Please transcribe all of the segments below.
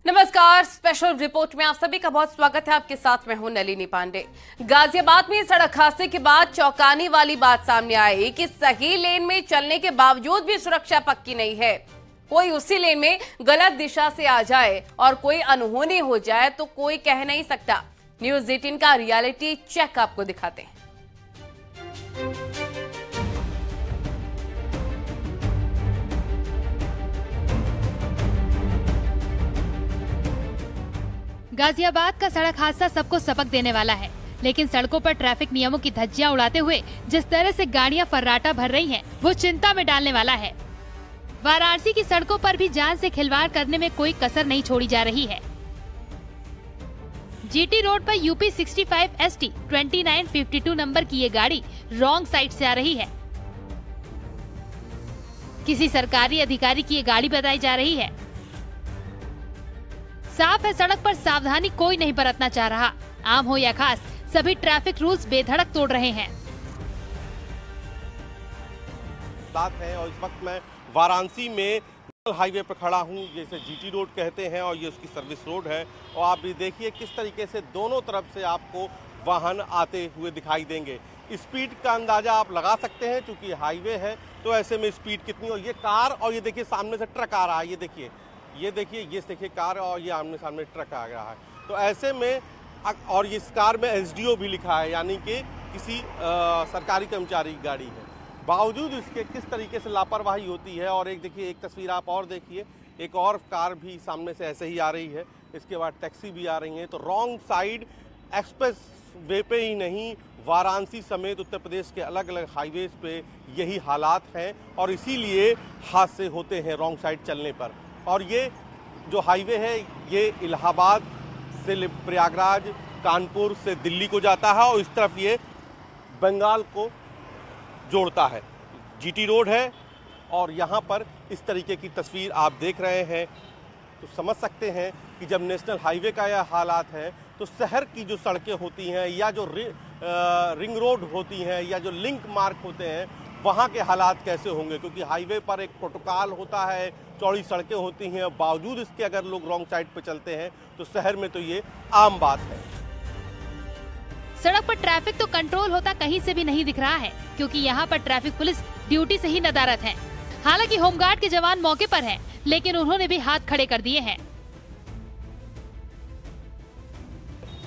नमस्कार, special report में आप सभी का बहुत स्वागत है। आपके साथ मैं हूं नलिनी पांडे। गाजियाबाद में सड़क हादसे के बाद चौंकाने वाली बात सामने आई कि सही लेन में चलने के बावजूद भी सुरक्षा पक्की नहीं है। कोई उसी लेन में गलत दिशा से आ जाए और कोई अनहोनी हो जाए तो कोई कह नहीं सकता। न्यूज़ 18 का रियलिटी चेक आपको दिखाते हैं। गाजियाबाद का सड़क हादसा सबको सबक देने वाला है, लेकिन सड़कों पर ट्रैफिक नियमों की धज्जियां उड़ाते हुए जिस तरह से गाड़ियां फर्राटा भर रही हैं, वो चिंता में डालने वाला है। वाराणसी की सड़कों पर भी जान से खिलवाड़ करने में कोई कसर नहीं छोड़ी जा रही है। जीटी रोड पर यूपी 65 ST 2952 नंबर की ये गाड़ी रॉन्ग साइड से आ रही है। किसी सरकारी अधिकारी की ये गाड़ी बताई जा रही है। साफ है, सड़क पर सावधानी कोई नहीं बरतना चाह रहा। आम हो या खास, सभी ट्रैफिक रूल्स बेधड़क तोड़ रहे हैं। बात है और इस वक्त मैं वाराणसी में हाईवे पर खड़ा हूं, जैसे जीटी रोड कहते हैं और ये उसकी सर्विस रोड है। और आप भी देखिए किस तरीके से दोनों तरफ से आपको वाहन आते हुए दिखाई देंगे। स्पीड का अंदाजा आप लगा सकते हैं, क्योंकि हाईवे है तो ऐसे में स्पीड कितनी। और ये कार और ये देखिए सामने से ट्रक आ रहा है, ये देखिए कार और ये आमने सामने ट्रक आ रहा है। तो ऐसे में और इस कार में SDO भी लिखा है, यानी कि किसी सरकारी कर्मचारी की गाड़ी है। बावजूद इसके किस तरीके से लापरवाही होती है। और एक देखिए, एक तस्वीर आप और देखिए, एक और कार भी सामने से ऐसे ही आ रही है, इसके बाद टैक्सी भी आ रही है। तो रॉन्ग साइड एक्सप्रेस वे पे ही नहीं, वाराणसी समेत उत्तर प्रदेश के अलग अलग हाईवेज पे यही हालात हैं और इसीलिए हादसे होते हैं रॉन्ग साइड चलने पर। और ये जो हाईवे है ये इलाहाबाद से प्रयागराज, कानपुर से दिल्ली को जाता है और इस तरफ ये बंगाल को जोड़ता है। जीटी रोड है और यहाँ पर इस तरीके की तस्वीर आप देख रहे हैं तो समझ सकते हैं कि जब नेशनल हाईवे का यह हालात है तो शहर की जो सड़कें होती हैं या जो रिंग रोड होती हैं या जो लिंक मार्क होते हैं वहाँ के हालात कैसे होंगे। क्योंकि हाईवे पर एक प्रोटोकॉल होता है, चौड़ी सड़कें होती हैं, बावजूद इसके अगर लोग रॉन्ग साइड पर चलते हैं तो शहर में तो ये आम बात है। सड़क पर ट्रैफिक तो कंट्रोल होता कहीं से भी नहीं दिख रहा है, क्योंकि यहाँ पर ट्रैफिक पुलिस ड्यूटी से ही नदारत है। हालांकि होमगार्ड के जवान मौके पर हैं, लेकिन उन्होंने भी हाथ खड़े कर दिए हैं।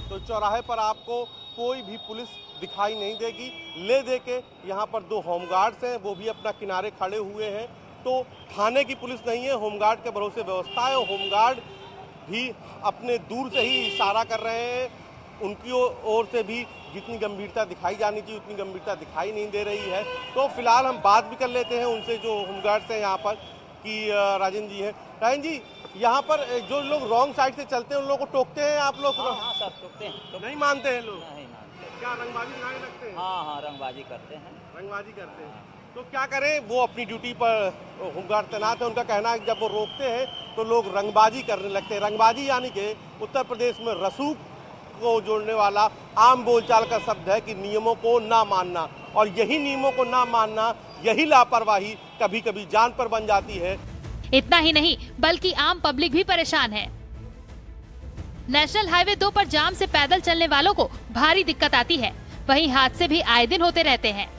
तो चौराहे पर आपको कोई भी पुलिस दिखाई नहीं देगी। ले दे के यहाँ पर 2 होमगार्ड्स हैं, वो भी अपना किनारे खड़े हुए हैं। तो थाने की पुलिस नहीं है, होमगार्ड के भरोसे व्यवस्था है। होमगार्ड भी अपने दूर से ही इशारा कर रहे हैं, उनकी ओर से भी जितनी गंभीरता दिखाई जानी चाहिए उतनी गंभीरता दिखाई नहीं दे रही है। तो फिलहाल हम बात भी कर लेते हैं उनसे, जो होमगार्ड्स हैं यहाँ पर, कि राजन जी हैं। राजन जी, यहाँ पर जो लोग रॉन्ग साइड से चलते हैं उन लोगों को टोकते हैं आप लोग? हाँ सर, टोकते हैं। तो नहीं मानते हैं लोग? नहीं मानते। क्या रंगबाजी दिखाने लगते हैं? हाँ, रंगबाजी करते हैं। रंगबाजी करते हैं। तो क्या करें, वो अपनी ड्यूटी पर होमगार्ड तैनात है। उनका कहना है कि जब वो रोकते हैं तो लोग रंगबाजी करने लगते हैं। रंगबाजी यानी कि उत्तर प्रदेश में रसूख को जोड़ने वाला आम बोलचाल का शब्द है कि नियमों को ना मानना। और यही नियमों को ना मानना, यही लापरवाही कभी कभी जान पर बन जाती है। इतना ही नहीं, बल्कि आम पब्लिक भी परेशान है। नेशनल हाईवे 2 पर जाम से पैदल चलने वालों को भारी दिक्कत आती है। वहीं हादसे भी आए दिन होते रहते हैं।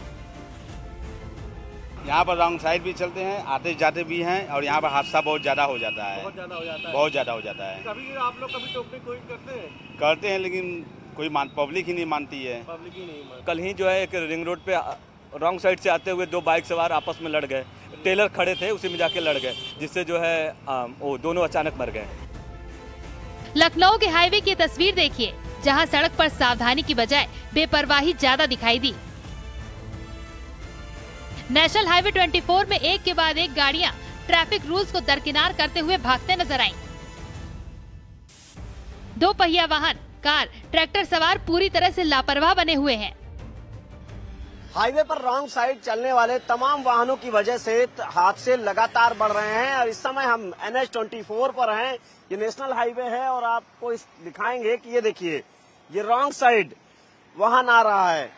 यहाँ पर रॉन्ग साइड भी चलते हैं, आते जाते भी हैं और यहाँ पर हादसा बहुत ज्यादा हो जाता है। बहुत ज्यादा हो जाता है। कभी आप लोग कभी टोकने की कोशिश करते हैं? करते हैं, लेकिन कोई पब्लिक ही नहीं मानती है। पब्लिक ही नहीं मानती। कल ही जो है एक रिंग रोड पे रॉन्ग साइड से आते हुए 2 बाइक सवार आपस में लड़ गए। टेलर खड़े थे, उसी में जाके लड़ गए, जिससे जो है वो दोनों अचानक मर गए। लखनऊ के हाईवे की तस्वीर देखिए, जहां सड़क पर सावधानी की बजाय बेपरवाही ज्यादा दिखाई दी। नेशनल हाईवे 24 में एक के बाद एक गाड़ियां ट्रैफिक रूल्स को दरकिनार करते हुए भागते नजर आईं। 2 पहिया वाहन, कार, ट्रैक्टर सवार पूरी तरह से लापरवाह बने हुए हैं। हाईवे पर रॉन्ग साइड चलने वाले तमाम वाहनों की वजह से हादसे लगातार बढ़ रहे हैं। और इस समय हम NH 24 पर हैं। ये नेशनल हाईवे है और आपको दिखाएंगे कि ये देखिए, ये रॉन्ग साइड वाहन आ रहा है।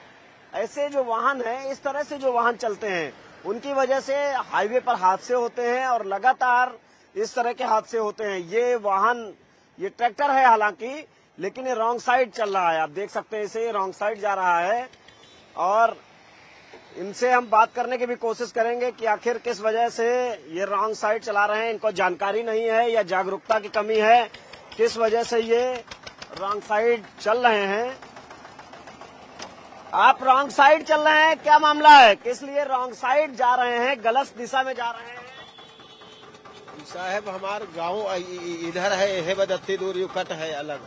ऐसे जो वाहन हैं, इस तरह से जो वाहन चलते हैं, उनकी वजह से हाईवे पर हादसे होते हैं और लगातार इस तरह के हादसे होते हैं। ये वाहन ये ट्रैक्टर है हालांकि, लेकिन ये रॉन्ग साइड चल रहा है। आप देख सकते हैं इसे, रॉन्ग साइड जा रहा है। और इनसे हम बात करने की भी कोशिश करेंगे कि आखिर किस वजह से ये रॉन्ग साइड चला रहे हैं। इनको जानकारी नहीं है या जागरूकता की कमी है, किस वजह से ये रॉन्ग साइड चल रहे हैं। आप रॉन्ग साइड चल रहे हैं, क्या मामला है, किस लिए रॉन्ग साइड जा रहे हैं, गलत दिशा में जा रहे हैं? साहब हमारा गांव इधर है बदत्ती दूर यू कट है अलग।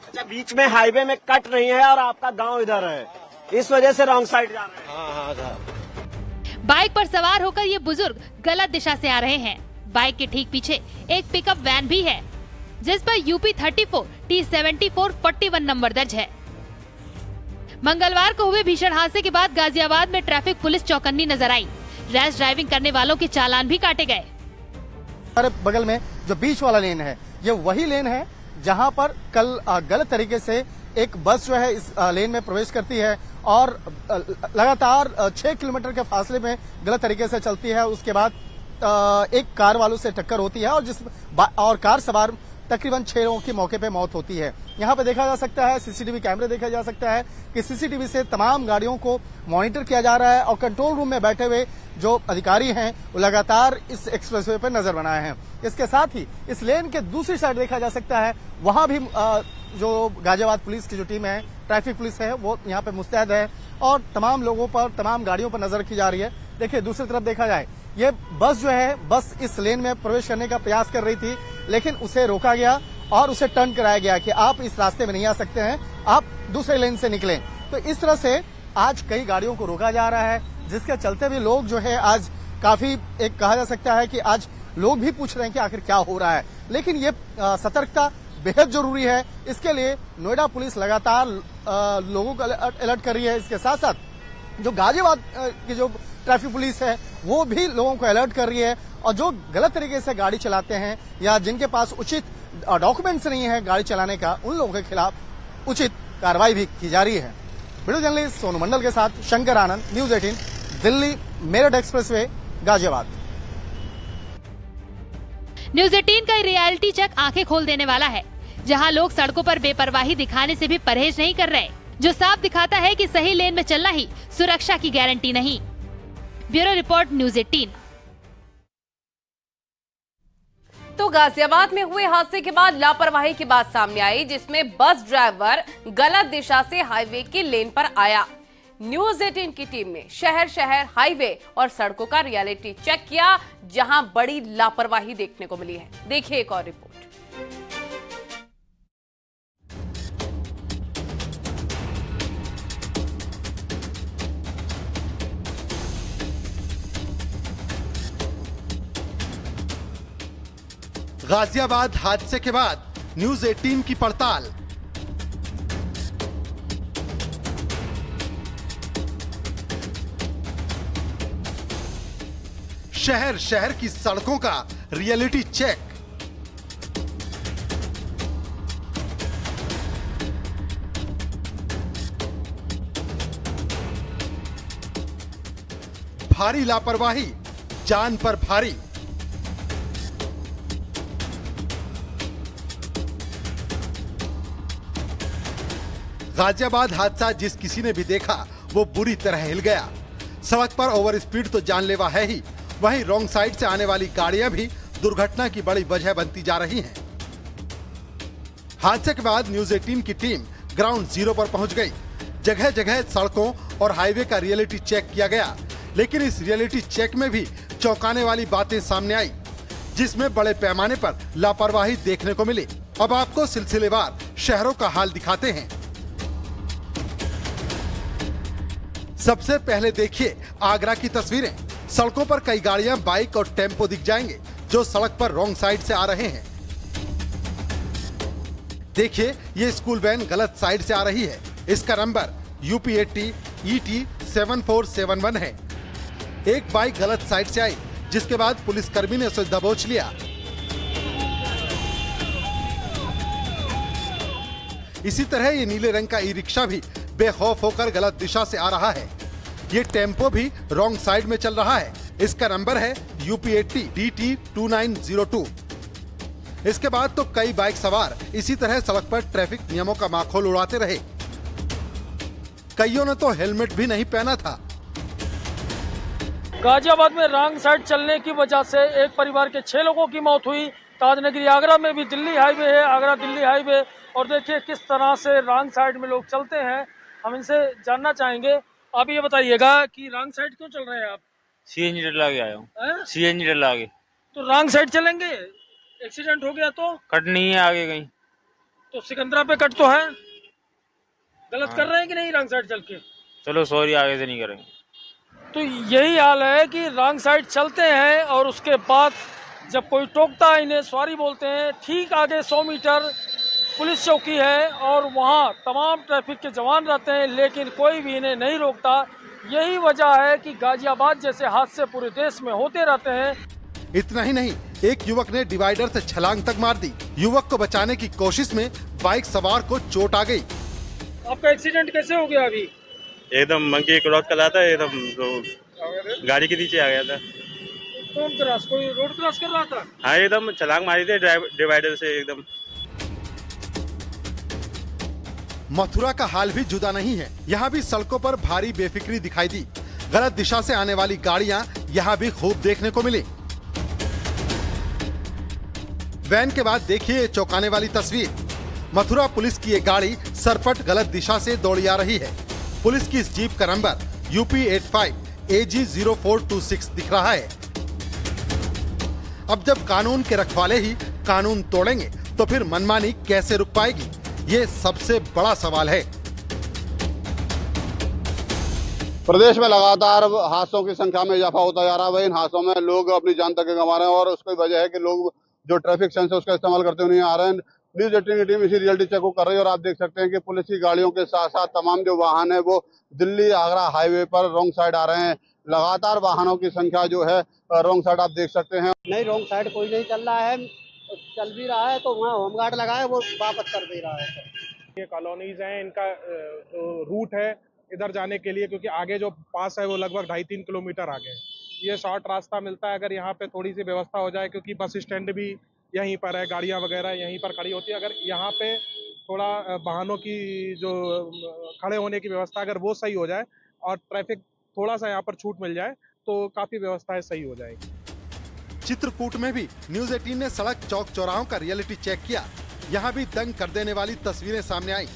अच्छा, बीच में हाईवे में कट नहीं है और आपका गांव इधर है, इस वजह से रॉन्ग साइड जा रहे हैं। हाँ साहब। बाइक पर सवार होकर ये बुजुर्ग गलत दिशा से आ रहे हैं। बाइक के ठीक पीछे एक पिकअप वैन भी है, जिस पर यूपी 34 T74 41 नंबर दर्ज है। मंगलवार को हुए भीषण हादसे के बाद गाजियाबाद में ट्रैफिक पुलिस चौकन्नी नजर आई। रैश ड्राइविंग करने वालों के चालान भी काटे गए। हमारे बगल में जो बीच वाला लेन है, ये वही लेन है जहां पर कल गलत तरीके से एक बस जो है इस लेन में प्रवेश करती है और लगातार 6 किलोमीटर के फासले में गलत तरीके से चलती है। उसके बाद एक कार वालों से टक्कर होती है और कार सवार तकरीबन 6 लोगों की मौके पे मौत होती है। यहाँ पे देखा जा सकता है, सीसीटीवी कैमरे देखा जा सकता है कि सीसीटीवी से तमाम गाड़ियों को मॉनिटर किया जा रहा है और कंट्रोल रूम में बैठे हुए जो अधिकारी हैं वो लगातार इस एक्सप्रेसवे पर नजर बनाए हैं। इसके साथ ही इस लेन के दूसरी साइड देखा जा सकता है, वहां भी जो गाजियाबाद पुलिस की जो टीम है, ट्रैफिक पुलिस है, वो यहाँ पे मुस्तैद है और तमाम लोगों पर, तमाम गाड़ियों पर नजर रखी जा रही है। देखिए दूसरी तरफ देखा जाए, ये बस जो है, बस इस लेन में प्रवेश करने का प्रयास कर रही थी, लेकिन उसे रोका गया और उसे टर्न कराया गया कि आप इस रास्ते में नहीं आ सकते हैं, आप दूसरे लेन से निकलें। तो इस तरह से आज कई गाड़ियों को रोका जा रहा है, जिसके चलते भी लोग जो है आज काफी, एक कहा जा सकता है कि आज लोग भी पूछ रहे हैं कि आखिर क्या हो रहा है। लेकिन ये सतर्कता बेहद जरूरी है, इसके लिए नोएडा पुलिस लगातार लोगों को अलर्ट कर रही है। इसके साथ साथ जो गाजियाबाद की जो ट्रैफिक पुलिस है वो भी लोगों को अलर्ट कर रही है और जो गलत तरीके से गाड़ी चलाते हैं या जिनके पास उचित डॉक्यूमेंट्स नहीं है गाड़ी चलाने का, उन लोगों के खिलाफ उचित कार्रवाई भी की जा रही है। वीडियो जर्नलिस्ट सोनू मंडल के साथ Shankar Anand, news 18, Delhi Meerut expressway, Ghaziabad. News 18 का रियलिटी चेक आंखें खोल देने वाला है, जहां लोग सड़कों पर बेपरवाही दिखाने से भी परहेज नहीं कर रहे, जो साफ दिखाता है कि सही लेन में चलना ही सुरक्षा की गारंटी नहीं। Bureau report, news 18। तो गाजियाबाद में हुए हादसे के बाद लापरवाही की बात सामने आई, जिसमें बस ड्राइवर गलत दिशा से हाईवे की लेन पर आया। न्यूज 18 की टीम ने शहर शहर, हाईवे और सड़कों का रियलिटी चेक किया, जहां बड़ी लापरवाही देखने को मिली है। देखिए एक और रिपोर्ट। गाजियाबाद हादसे के बाद न्यूज 18 की पड़ताल। शहर शहर की सड़कों का रियलिटी चेक। भारी लापरवाही, जान पर भारी। गाजियाबाद हादसा जिस किसी ने भी देखा वो बुरी तरह हिल गया। सड़क पर ओवर स्पीड तो जानलेवा है ही, वहीं रॉन्ग साइड से आने वाली गाड़ियां भी दुर्घटना की बड़ी वजह बनती जा रही हैं। हादसे के बाद न्यूज 18 की टीम ग्राउंड जीरो पर पहुंच गई। जगह जगह सड़कों और हाईवे का रियलिटी चेक किया गया, लेकिन इस रियलिटी चेक में भी चौंकाने वाली बातें सामने आई, जिसमें बड़े पैमाने पर लापरवाही देखने को मिली। अब आपको सिलसिलेवार शहरों का हाल दिखाते हैं। सबसे पहले देखिए आगरा की तस्वीरें। सड़कों पर कई गाड़ियां, बाइक और टेम्पो दिख जाएंगे जो सड़क पर रॉन्ग साइड से आ रहे हैं। देखिए ये स्कूल वैन गलत साइड से आ रही है। इसका नंबर UP 80 ET 7471 है। एक बाइक गलत साइड से आई, जिसके बाद पुलिसकर्मी ने उसे दबोच लिया। इसी तरह ये नीले रंग का ई-रिक्शा भी बेखौफ होकर गलत दिशा से आ रहा है। ये टेम्पो भी रॉन्ग साइड में चल रहा है। इसका नंबर है UP 80 DT 2902। इसके बाद तो कई बाइक सवार इसी तरह सड़क पर ट्रैफिक नियमों का माखौल उड़ाते रहे। कईयों ने तो हेलमेट भी नहीं पहना था। गाजियाबाद में रॉन्ग साइड चलने की वजह से एक परिवार के 6 लोगों की मौत हुई। ताजनगरी आगरा में भी दिल्ली हाईवे है, आगरा दिल्ली हाईवे, और देखिए किस तरह से रॉन्ग साइड में लोग चलते हैं। हम इनसे जानना चाहेंगे। आप ये बताइएगा कि रॉन्ग साइड क्यों चल रहे हैं आप? सीएनजी डला के आया हूँ। सीएनजी डला के तो रॉन्ग साइड चलेंगे, एक्सीडेंट हो गया तो कट नहीं है आगे कहीं। तो सिकंदरा पे कट तो है, गलत कर रहे हैं कि नहीं रॉन्ग साइड चल के? चलो सॉरी, आगे से नहीं करेंगे। तो यही हाल है कि रॉन्ग साइड चलते हैं और उसके बाद जब कोई टोकता है इन्हें सॉरी बोलते हैं। ठीक आगे 100 मीटर पुलिस चौकी है और वहाँ तमाम ट्रैफिक के जवान रहते हैं, लेकिन कोई भी इन्हें नहीं रोकता। यही वजह है कि गाजियाबाद जैसे हादसे पूरे देश में होते रहते हैं। इतना ही नहीं, एक युवक ने डिवाइडर से छलांग तक मार दी। युवक को बचाने की कोशिश में बाइक सवार को चोट आ गई। आपका एक्सीडेंट कैसे हो गया? अभी एकदम मंकी क्रॉस कर रहा था, एकदम तो गाड़ी के नीचे आ गया था। कौन क्रॉस? कोई रोड क्रॉस कर रहा था? हाँ, एकदम छलांग मारी थी डिवाइडर से एकदम। मथुरा का हाल भी जुदा नहीं है। यहाँ भी सड़कों पर भारी बेफिक्री दिखाई दी। गलत दिशा से आने वाली गाड़ियाँ यहाँ भी खूब देखने को मिली। वैन के बाद देखिए चौंकाने वाली तस्वीर। मथुरा पुलिस की ये गाड़ी सरपट गलत दिशा से दौड़ी आ रही है। पुलिस की इस जीप का नंबर UP 85 AG 0426 दिख रहा है। अब जब कानून के रखवाले ही कानून तोड़ेंगे तो फिर मनमानी कैसे रुक पाएगी? ये सबसे बड़ा सवाल है। प्रदेश में लगातार हादसों की संख्या में इजाफा होता जा रहा है। इन हादसों में लोग अपनी जान तक गंवा रहे हैं और उसकी वजह है कि लोग जो ट्रैफिक सेंस है उसका इस्तेमाल करते हुए नहीं आ रहे हैं। न्यूज 18 की टीम इसी रियलिटी चेक को कर रही है और आप देख सकते हैं कि पुलिस की गाड़ियों के साथ साथ तमाम जो वाहन है वो दिल्ली आगरा हाईवे पर रॉन्ग साइड आ रहे हैं। लगातार वाहनों की संख्या जो है रॉन्ग साइड आप देख सकते हैं। नहीं, रॉन्ग साइड कोई नहीं चल रहा है, चल भी रहा है तो वहाँ होमगार्ड लगा है, वो वापस कर दे रहा है। ये कॉलोनीज हैं, इनका जो रूट है इधर जाने के लिए, क्योंकि आगे जो पास है वो लगभग 2.5-3 किलोमीटर आगे है। ये शॉर्ट रास्ता मिलता है अगर यहाँ पे थोड़ी सी व्यवस्था हो जाए, क्योंकि बस स्टैंड भी यहीं पर है, गाड़ियाँ वगैरह यहीं पर खड़ी होती है। अगर यहाँ पे थोड़ा वाहनों की जो खड़े होने की व्यवस्था अगर वो सही हो जाए और ट्रैफिक थोड़ा सा यहाँ पर छूट मिल जाए तो काफी व्यवस्थाएं सही हो जाएगी। चित्रकूट में भी न्यूज 18 ने सड़क चौक चौराहों का रियलिटी चेक किया। यहाँ भी दंग कर देने वाली तस्वीरें सामने आई।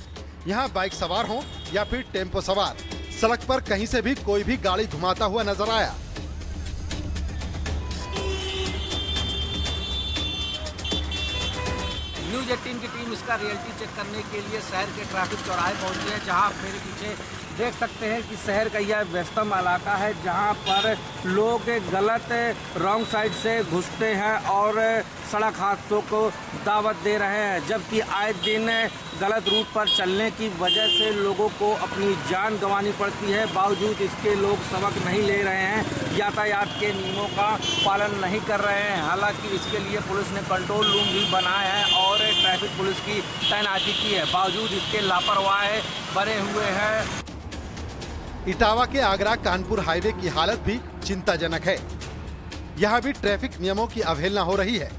यहाँ बाइक सवार हो या फिर टेम्पो सवार, सड़क पर कहीं से भी कोई भी गाड़ी घुमाता हुआ नजर आया। न्यूज 18 की टीम इसका रियलिटी चेक करने के लिए शहर के ट्रैफिक चौराहे पहुंची है, जहां आप मेरे पीछे देख सकते हैं कि शहर का यह व्यस्तम इलाका है, जहां पर लोग गलत रॉन्ग साइड से घुसते हैं और सड़क हादसों को दावत दे रहे हैं, जबकि आए दिन गलत रूट पर चलने की वजह से लोगों को अपनी जान गंवानी पड़ती है। बावजूद इसके लोग सबक नहीं ले रहे हैं, यातायात के नियमों का पालन नहीं कर रहे हैं। हालांकि इसके लिए पुलिस ने कंट्रोल रूम भी बनाया है और ट्रैफिक पुलिस की तैनाती की है, बावजूद इसके लापरवाह बने हुए हैं। इटावा के आगरा कानपुर हाईवे की हालत भी चिंताजनक है। यहाँ भी ट्रैफिक नियमों की अवहेलना हो रही है।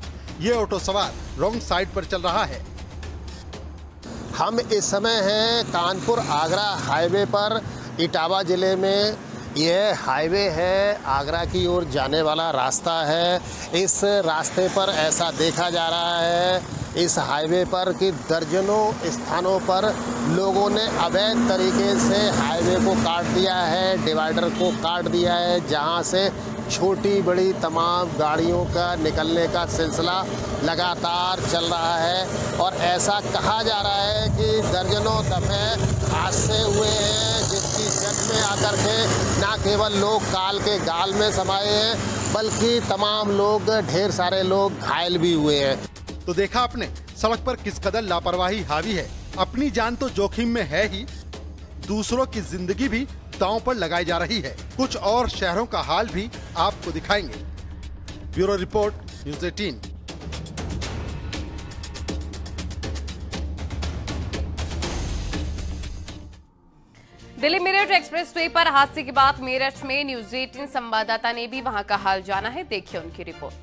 ये ऑटो सवार रॉन्ग साइड पर चल रहा है। हम इस समय हैं कानपुर आगरा हाईवे पर। इटावा जिले में यह हाईवे है, आगरा की ओर जाने वाला रास्ता है। इस रास्ते पर ऐसा देखा जा रहा है इस हाईवे पर कि दर्जनों स्थानों पर लोगों ने अवैध तरीके से हाईवे को काट दिया है, डिवाइडर को काट दिया है, जहां से छोटी बड़ी तमाम गाड़ियों का निकलने का सिलसिला लगातार चल रहा है। और ऐसा कहा जा रहा है कि दर्जनों दफे हादसे हुए हैं, जिसकी जद में आकर के न केवल लोग काल के गाल में समाये हैं, बल्कि तमाम लोग, ढेर सारे लोग घायल भी हुए हैं। तो देखा आपने सड़क पर किस कदर लापरवाही हावी है। अपनी जान तो जोखिम में है ही, दूसरों की जिंदगी भी दांव पर लगाई जा रही है। कुछ और शहरों का हाल भी आपको दिखाएंगे। Bureau report, news 18। Delhi Meerut express way पर हादसे के बाद मेरठ में न्यूज 18 संवाददाता ने भी वहां का हाल जाना है। देखिए उनकी रिपोर्ट।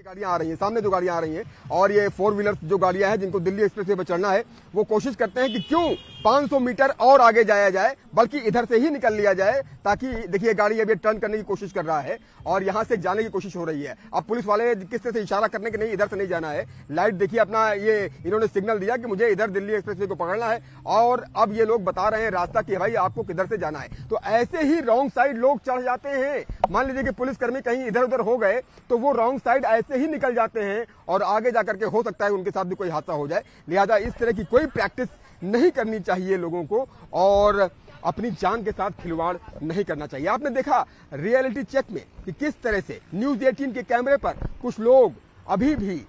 गाड़ियां आ रही हैं, सामने जो गाड़ियां आ रही हैं और ये 4 व्हीलर जो गाड़ियां हैं जिनको दिल्ली एक्सप्रेस वे पर चढ़ना है, वो कोशिश करते हैं कि क्यों 500 मीटर और आगे जाया जाए, बल्कि इधर से ही निकल लिया जाए, ताकि देखिए गाड़ी अभी टर्न करने की कोशिश कर रहा है और यहां से जाने की कोशिश हो रही है। अब पुलिस वाले किस तरह से इशारा करने के नहीं, इधर से नहीं जाना है, लाइट देखिए अपना, ये इन्होंने सिग्नल दिया कि मुझे इधर दिल्ली एक्सप्रेस वे को पकड़ना है और अब ये लोग बता रहे हैं रास्ता कि भाई आपको किधर से जाना है। तो ऐसे ही रॉन्ग साइड लोग चढ़ जाते हैं। मान लीजिए कि पुलिसकर्मी कहीं इधर उधर हो गए तो वो रॉन्ग साइड ऐसे ही निकल जाते हैं और आगे जाकर के हो सकता है उनके साथ भी कोई हादसा हो जाए। लिहाजा इस तरह की कोई प्रैक्टिस नहीं करनी चाहिए लोगों को और अपनी जान के साथ खिलवाड़ नहीं करना चाहिए। आपने देखा रियलिटी चेक में कि किस तरह से न्यूज 18 के कैमरे पर कुछ लोग अभी भी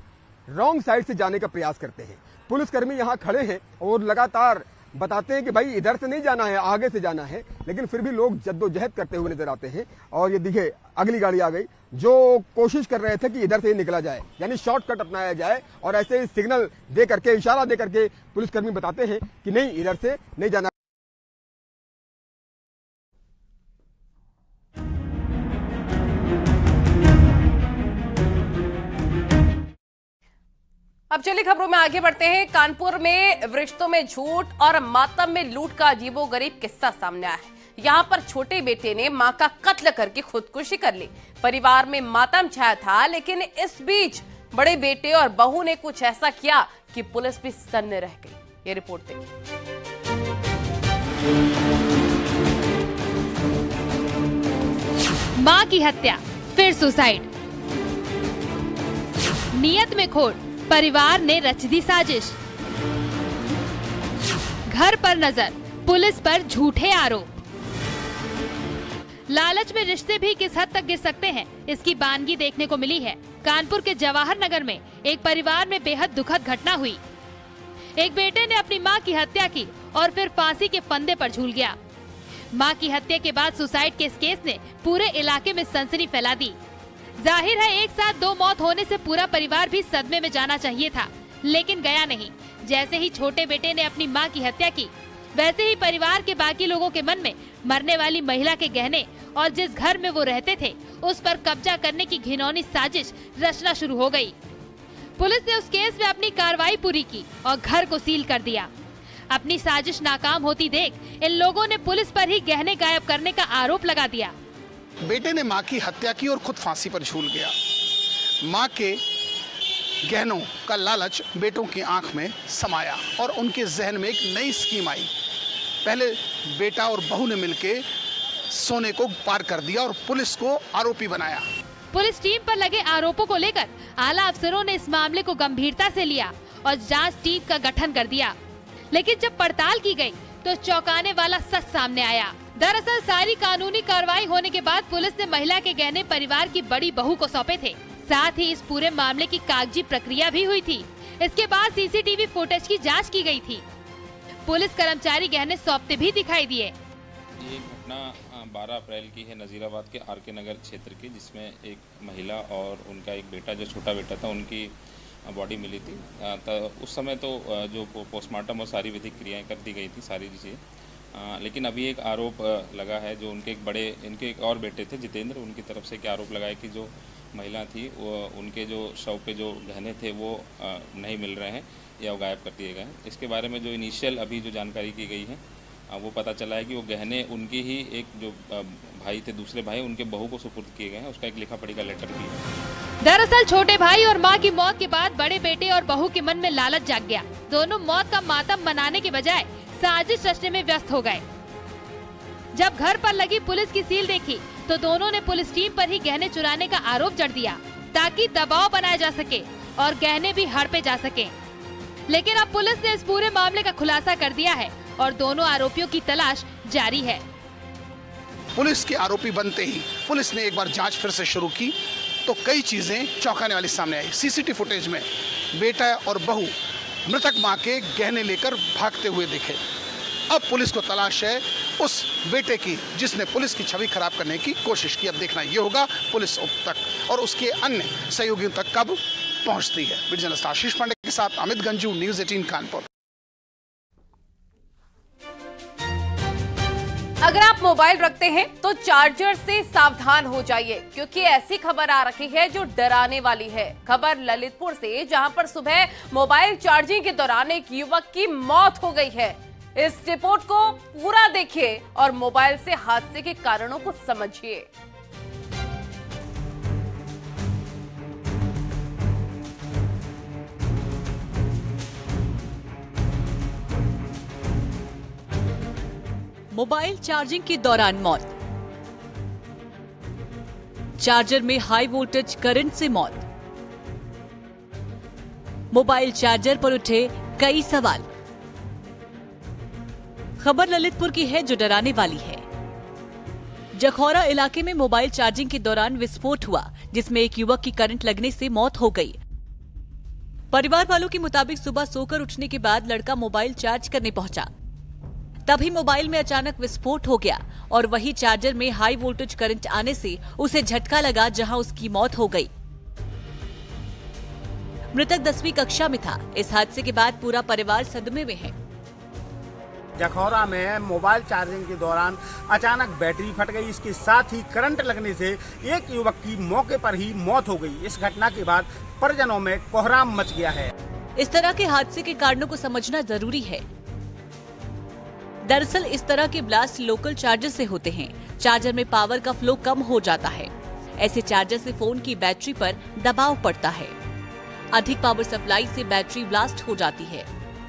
रॉन्ग साइड से जाने का प्रयास करते हैं। पुलिसकर्मी यहां खड़े हैं और लगातार बताते हैं कि भाई इधर से नहीं जाना है, आगे से जाना है, लेकिन फिर भी लोग जद्दोजहद करते हुए नजर आते हैं। और ये देखिए अगली गाड़ी आ गई जो कोशिश कर रहे थे कि इधर से ही निकला जाए, यानी शॉर्टकट अपनाया जाए और ऐसे ही सिग्नल दे करके, इशारा दे करके पुलिसकर्मी बताते हैं कि नहीं इधर से नहीं जाना। अब चलिए खबरों में आगे बढ़ते हैं। कानपुर में रिश्तों में झूठ और मातम में लूट का अजीबोगरीब किस्सा सामने आया है। यहाँ पर छोटे बेटे ने मां का कत्ल करके खुदकुशी कर ली। परिवार में मातम छाया था, लेकिन इस बीच बड़े बेटे और बहू ने कुछ ऐसा किया कि पुलिस भी सन्न रह गई। ये रिपोर्ट देखिए। मां की हत्या, फिर सुसाइड, नियत में खोट, परिवार ने रच दी साजिश। घर पर नजर, पुलिस पर झूठे आरोप। लालच में रिश्ते भी किस हद तक गिर सकते हैं, इसकी बानगी देखने को मिली है। कानपुर के जवाहर नगर में एक परिवार में बेहद दुखद घटना हुई। एक बेटे ने अपनी मां की हत्या की और फिर फांसी के फंदे पर झूल गया। मां की हत्या के बाद सुसाइड के इस केस ने पूरे इलाके में सनसनी फैला दी। जाहिर है एक साथ 2 मौत होने से पूरा परिवार भी सदमे में जाना चाहिए था, लेकिन गया नहीं। जैसे ही छोटे बेटे ने अपनी मां की हत्या की, वैसे ही परिवार के बाकी लोगों के मन में मरने वाली महिला के गहने और जिस घर में वो रहते थे उस पर कब्जा करने की घिनौनी साजिश रचना शुरू हो गई। पुलिस ने उस केस में अपनी कार्रवाई पूरी की और घर को सील कर दिया। अपनी साजिश नाकाम होती देख इन लोगों ने पुलिस पर ही गहने गायब करने का आरोप लगा दिया। बेटे ने मां की हत्या की और खुद फांसी पर झूल गया। मां के गहनों का लालच बेटों की आंख में समाया और उनके जहन में एक नई स्कीम आई। पहले बेटा और बहू ने मिलकर सोने को पार कर दिया और पुलिस को आरोपी बनाया। पुलिस टीम पर लगे आरोपों को लेकर आला अफसरों ने इस मामले को गंभीरता से लिया और जांच टीम का गठन कर दिया। लेकिन जब पड़ताल की गई तो चौंकाने वाला सच सामने आया। दरअसल सारी कानूनी कार्रवाई होने के बाद पुलिस ने महिला के गहने परिवार की बड़ी बहू को सौंपे थे। साथ ही इस पूरे मामले की कागजी प्रक्रिया भी हुई थी। इसके बाद सीसीटीवी फुटेज की जांच की गई थी। पुलिस कर्मचारी गहने सौंपते भी दिखाई दिए। ये घटना 12 अप्रैल की है नज़ीराबाद के आरके नगर क्षेत्र की, जिसमें एक महिला और उनका एक बेटा, जो छोटा बेटा था, उनकी बॉडी मिली थी। तो उस समय तो जो पोस्टमार्टम और सारी विधिक क्रियाएं कर दी गई थी सारी चीज़ें। लेकिन अभी एक आरोप लगा है, जो उनके इनके एक और बेटे थे जितेंद्र, उनकी तरफ से एक आरोप लगा है कि जो महिला थी वो उनके जो शव पे जो गहने थे वो नहीं मिल रहे हैं या वो गायब कर दिए गए हैं। इसके बारे में जो इनिशियल अभी जो जानकारी की गई है वो पता चला है कि वो गहने उनकी ही एक जो भाई थे, दूसरे भाई, उनके बहू को सुपुर्द किए गए हैं। उसका एक लिखा पढ़ी का लेटर भी है। दरअसल छोटे भाई और मां की मौत के बाद बड़े बेटे और बहू के मन में लालच जाग गया। दोनों मौत का मातम मनाने के बजाय साजिश रचने में व्यस्त हो गए। जब घर पर लगी पुलिस की सील देखी तो दोनों ने पुलिस टीम पर ही गहने चुराने का आरोप जड़ दिया, ताकि दबाव बनाया जा सके और गहने भी हड़पे जा सके। लेकिन अब पुलिस ने इस पूरे मामले का खुलासा कर दिया है और दोनों आरोपियों की तलाश जारी है। पुलिस के आरोपी बनते ही पुलिस ने एक बार जांच फिर से शुरू की तो कई चीजें चौंकाने वाली सामने आई। सीसीटीवी फुटेज में बेटा और बहू मृतक मां के गहने लेकर भागते हुए दिखे। अब पुलिस को तलाश है उस बेटे की जिसने पुलिस की छवि खराब करने की कोशिश की। अब देखना ये होगा पुलिस तक और उसके अन्य सहयोगियों तक कब पहुंचती है। वीडियो जर्नलिस्ट आशीष पांडे के साथ अमित गंजू, न्यूज़ 18 कानपुर। अगर आप मोबाइल रखते हैं तो चार्जर से सावधान हो जाइए, क्योंकि ऐसी खबर आ रही है जो डराने वाली है। खबर ललितपुर से, जहां पर सुबह मोबाइल चार्जिंग के दौरान एक युवक की मौत हो गई है। इस रिपोर्ट को पूरा देखिए और मोबाइल से हादसे के कारणों को समझिए। मोबाइल चार्जिंग के दौरान मौत, चार्जर में हाई वोल्टेज करंट से मौत, मोबाइल चार्जर पर उठे कई सवाल। खबर ललितपुर की है जो डराने वाली है। जखौरा इलाके में मोबाइल चार्जिंग के दौरान विस्फोट हुआ, जिसमें एक युवक की करंट लगने से मौत हो गई। परिवार वालों के मुताबिक सुबह सोकर उठने के बाद लड़का मोबाइल चार्ज करने पहुंचा, तभी मोबाइल में अचानक विस्फोट हो गया और वही चार्जर में हाई वोल्टेज करंट आने से उसे झटका लगा, जहां उसकी मौत हो गई। मृतक 10वीं कक्षा में था। इस हादसे के बाद पूरा परिवार सदमे में है। जखौरा में मोबाइल चार्जिंग के दौरान अचानक बैटरी फट गई, इसके साथ ही करंट लगने से एक युवक की मौके पर ही मौत हो गई। इस घटना के बाद परिजनों में कोहराम मच गया है। इस तरह के हादसे के कारणों को समझना जरूरी है। दरअसल इस तरह के ब्लास्ट लोकल चार्जर से होते हैं। चार्जर में पावर का फ्लो कम हो जाता है। ऐसे चार्जर से फोन की बैटरी पर दबाव पड़ता है। अधिक पावर सप्लाई से बैटरी ब्लास्ट हो जाती है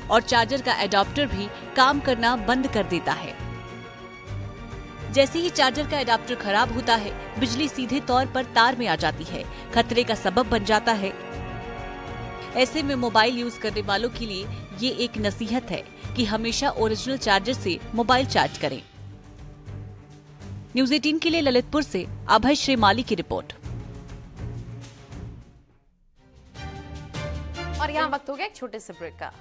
और चार्जर का एडाप्टर भी काम करना बंद कर देता है। जैसे ही चार्जर का एडाप्टर खराब होता है, बिजली सीधे तौर पर तार में आ जाती है, खतरे का सबब बन जाता है। ऐसे में मोबाइल यूज करने वालों के लिए ये एक नसीहत है कि हमेशा ओरिजिनल चार्जर से मोबाइल चार्ज करें। न्यूज़ 18 के लिए ललितपुर से अभय श्रीमाली की रिपोर्ट। और यहाँ वक्त हो गया एक छोटे से ब्रेक का।